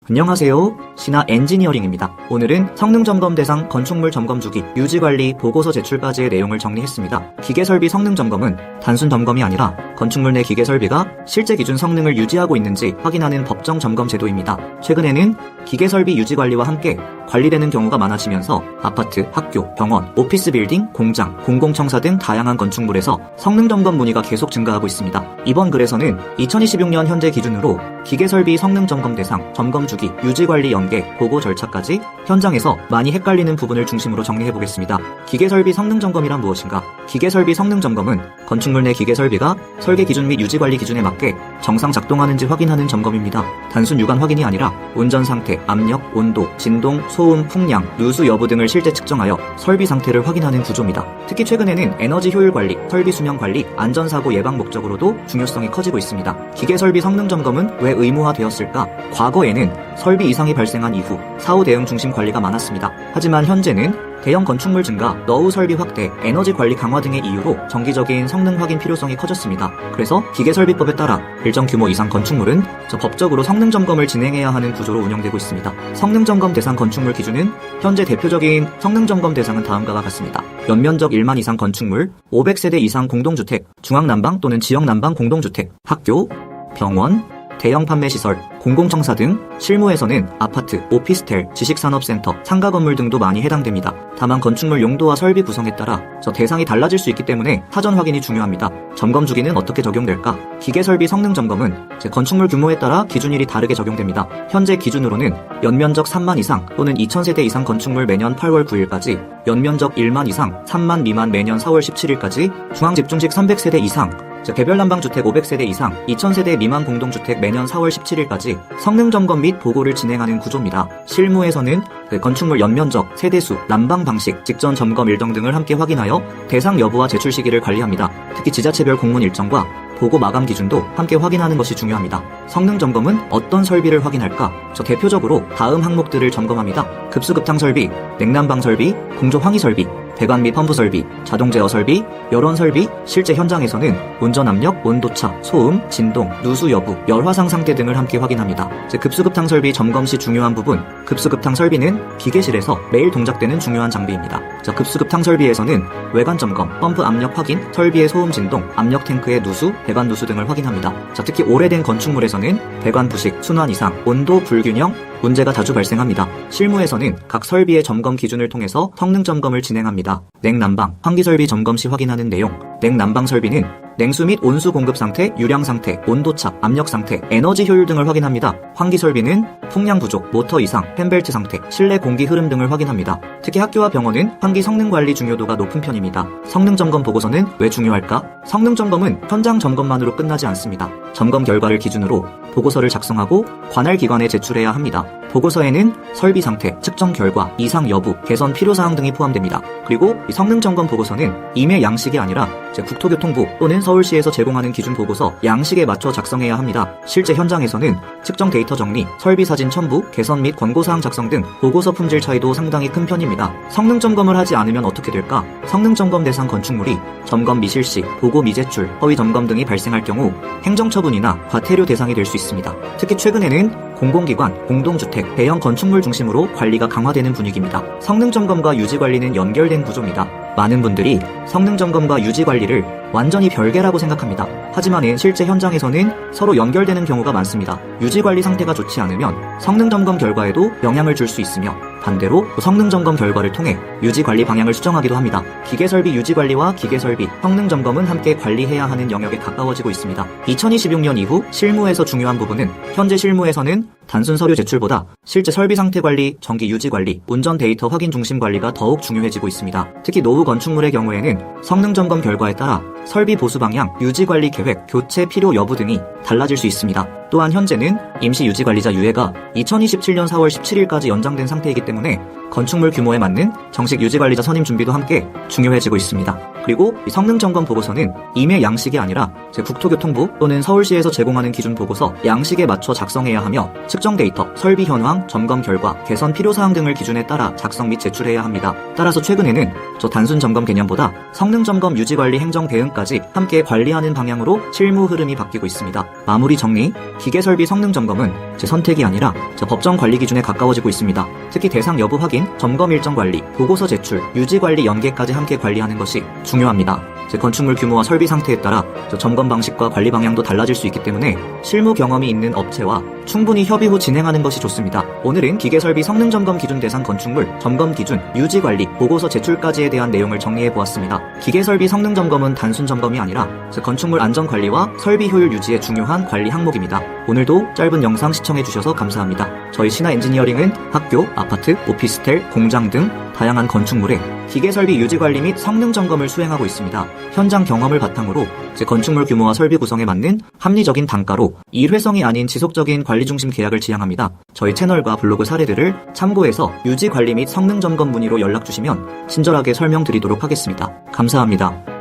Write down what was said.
안녕하세요. 신하 엔지니어링입니다. 오늘은 성능점검 대상 건축물 점검 주기, 유지관리 보고서 제출까지의 내용을 정리했습니다. 기계설비 성능점검은 단순 점검이 아니라 건축물 내 기계설비가 실제 기준 성능을 유지하고 있는지 확인하는 법정 점검 제도입니다. 최근에는 기계설비 유지관리와 함께 관리되는 경우가 많아지면서 아파트, 학교, 병원, 오피스 빌딩, 공장, 공공청사 등 다양한 건축물에서 성능점검 문의가 계속 증가하고 있습니다. 이번 글에서는 2026년 현재 기준으로 기계설비 성능점검 대상, 점검 주기, 유지관리 연계, 보고 절차까지 현장에서 많이 헷갈리는 부분을 중심으로 정리해보겠습니다. 기계설비 성능점검이란 무엇인가? 기계설비 성능점검은 건축물 내 기계설비가 설계 기준 및 유지관리 기준에 맞게 정상 작동하는지 확인하는 점검입니다. 단순 육안 확인이 아니라 운전 상태, 압력, 온도, 진동, 소음, 풍량, 누수 여부 등을 실제 측정하여 설비 상태를 확인하는 구조입니다. 특히 최근에는 에너지 효율 관리, 설비 수명 관리, 안전사고 예방 목적으로도 중요성이 커지고 있습니다. 기계설비 성능점검은 왜 의무화되었을까? 과거에는 설비 이상이 발생한 이후 사후 대응 중심 관리가 많았습니다. 하지만 현재는 대형 건축물 증가, 너후 설비 확대, 에너지 관리 강화 등의 이유로 정기적인 성능 확인 필요성이 커졌습니다. 그래서 기계설비법에 따라 일정 규모 이상 건축물은 법적으로 성능점검을 진행해야 하는 구조로 운영되고 있습니다. 성능점검 대상 건축물 기준은 현재 대표적인 성능점검 대상은 다음과 같습니다. 연면적 1만 이상 건축물, 500세대 이상 공동주택, 중앙난방 또는 지역난방 공동주택, 학교, 병원, 대형 판매시설, 공공청사 등 실무에서는 아파트, 오피스텔, 지식산업센터, 상가 건물 등도 많이 해당됩니다. 다만 건축물 용도와 설비 구성에 따라 대상이 달라질 수 있기 때문에 사전 확인이 중요합니다. 점검 주기는 어떻게 적용될까? 기계설비 성능점검은 건축물 규모에 따라 기준일이 다르게 적용됩니다. 현재 기준으로는 연면적 3만 이상 또는 2000세대 이상 건축물 매년 8월 9일까지, 연면적 1만 이상, 3만 미만 매년 4월 17일까지, 중앙집중식 300세대 이상, 개별난방주택 500세대 이상, 2000세대 미만 공동주택 매년 4월 17일까지 성능점검 및 보고를 진행하는 구조입니다. 실무에서는 건축물 연면적, 세대수, 난방 방식, 직전 점검 일정 등을 함께 확인하여 대상 여부와 제출 시기를 관리합니다. 특히 지자체별 공문 일정과 보고 마감 기준도 함께 확인하는 것이 중요합니다. 성능점검은 어떤 설비를 확인할까? 대표적으로 다음 항목들을 점검합니다. 급수급탕 설비, 냉난방 설비, 공조 환기 설비, 배관 및 펌프 설비, 자동 제어 설비, 열원 설비, 실제 현장에서는 운전 압력, 온도차, 소음, 진동, 누수 여부, 열 화상 상태 등을 함께 확인합니다. 급수급탕 설비 점검 시 중요한 부분, 급수급탕 설비는 기계실에서 매일 동작되는 중요한 장비입니다. 급수급탕 설비에서는 외관 점검, 펌프 압력 확인, 설비의 소음 진동, 압력 탱크의 누수, 배관 누수 등을 확인합니다. 특히 오래된 건축물에서는 배관 부식, 순환 이상, 온도 불균형, 문제가 자주 발생합니다. 실무에서는 각 설비의 점검 기준을 통해서 성능 점검을 진행합니다. 냉난방, 환기설비 점검 시 확인하는 내용. 냉난방 설비는 냉수 및 온수 공급 상태, 유량 상태, 온도차, 압력 상태, 에너지 효율 등을 확인합니다. 환기 설비는 풍량 부족, 모터 이상, 팬벨트 상태, 실내 공기 흐름 등을 확인합니다. 특히 학교와 병원은 환기 성능 관리 중요도가 높은 편입니다. 성능 점검 보고서는 왜 중요할까? 성능 점검은 현장 점검만으로 끝나지 않습니다. 점검 결과를 기준으로 보고서를 작성하고 관할 기관에 제출해야 합니다. 보고서에는 설비 상태, 측정 결과, 이상 여부, 개선 필요사항 등이 포함됩니다. 그리고 이 성능 점검 보고서는 임의 양식이 아니라 국토교통부 또는 서울시에서 제공하는 기준 보고서 양식에 맞춰 작성해야 합니다. 실제 현장에서는 측정 데이터 정리, 설비 사진 첨부, 개선 및 권고사항 작성 등 보고서 품질 차이도 상당히 큰 편입니다. 성능 점검을 하지 않으면 어떻게 될까? 성능 점검 대상 건축물이 점검 미실시, 보고 미제출, 허위 점검 등이 발생할 경우 행정처분이나 과태료 대상이 될 수 있습니다. 특히 최근에는 공공기관, 공동주택, 대형 건축물 중심으로 관리가 강화되는 분위기입니다. 성능점검과 유지관리는 연결된 구조입니다. 많은 분들이 성능점검과 유지관리를 완전히 별개라고 생각합니다. 하지만 실제 현장에서는 서로 연결되는 경우가 많습니다. 유지관리 상태가 좋지 않으면 성능점검 결과에도 영향을 줄 수 있으며, 반대로 성능점검 결과를 통해 유지관리 방향을 수정하기도 합니다. 기계설비 유지관리와 기계설비 성능점검은 함께 관리해야 하는 영역에 가까워지고 있습니다. 2026년 이후 실무에서 중요한 부분은 현재 실무에서는 단순 서류 제출보다 실제 설비 상태 관리, 정기 유지 관리, 운전 데이터 확인 중심 관리가 더욱 중요해지고 있습니다. 특히 노후 건축물의 경우에는 성능 점검 결과에 따라 설비 보수 방향, 유지 관리 계획, 교체 필요 여부 등이 달라질 수 있습니다. 또한 현재는 임시 유지 관리자 유예가 2027년 4월 17일까지 연장된 상태이기 때문에 건축물 규모에 맞는 정식 유지 관리자 선임 준비도 함께 중요해지고 있습니다. 그리고 이 성능점검 보고서는 임의 양식이 아니라 국토교통부 또는 서울시에서 제공하는 기준 보고서 양식에 맞춰 작성해야 하며 측정 데이터, 설비 현황, 점검 결과, 개선 필요사항 등을 기준에 따라 작성 및 제출해야 합니다. 따라서 최근에는 단순 점검 개념보다 성능점검 유지관리 행정 대응까지 함께 관리하는 방향으로 실무 흐름이 바뀌고 있습니다. 마무리 정리, 기계설비 성능점검은 제 선택이 아니라 법정 관리 기준에 가까워지고 있습니다. 특히 대상 여부 확인, 점검 일정 관리, 보고서 제출, 유지관리 연계까지 함께 관리하는 것이 중요합니다. 건축물 규모와 설비 상태에 따라 점검 방식과 관리 방향도 달라질 수 있기 때문에 실무 경험이 있는 업체와 충분히 협의 후 진행하는 것이 좋습니다. 오늘은 기계설비 성능점검 기준 대상 건축물, 점검 기준, 유지관리, 보고서 제출까지에 대한 내용을 정리해보았습니다. 기계설비 성능점검은 단순 점검이 아니라 건축물 안전관리와 설비 효율 유지에 중요한 관리 항목입니다. 오늘도 짧은 영상 시청해주셔서 감사합니다. 저희 신화 엔지니어링은 학교, 아파트, 오피스텔, 공장 등 다양한 건축물에 기계설비 유지관리 및 성능점검을 수행하고 있습니다. 현장 경험을 바탕으로 건축물 규모와 설비 구성에 맞는 합리적인 단가로 일회성이 아닌 지속적인 관리 중심 계약을 지향합니다. 저희 채널과 블로그 사례들을 참고해서 유지관리 및 성능점검 문의로 연락주시면 친절하게 설명드리도록 하겠습니다. 감사합니다.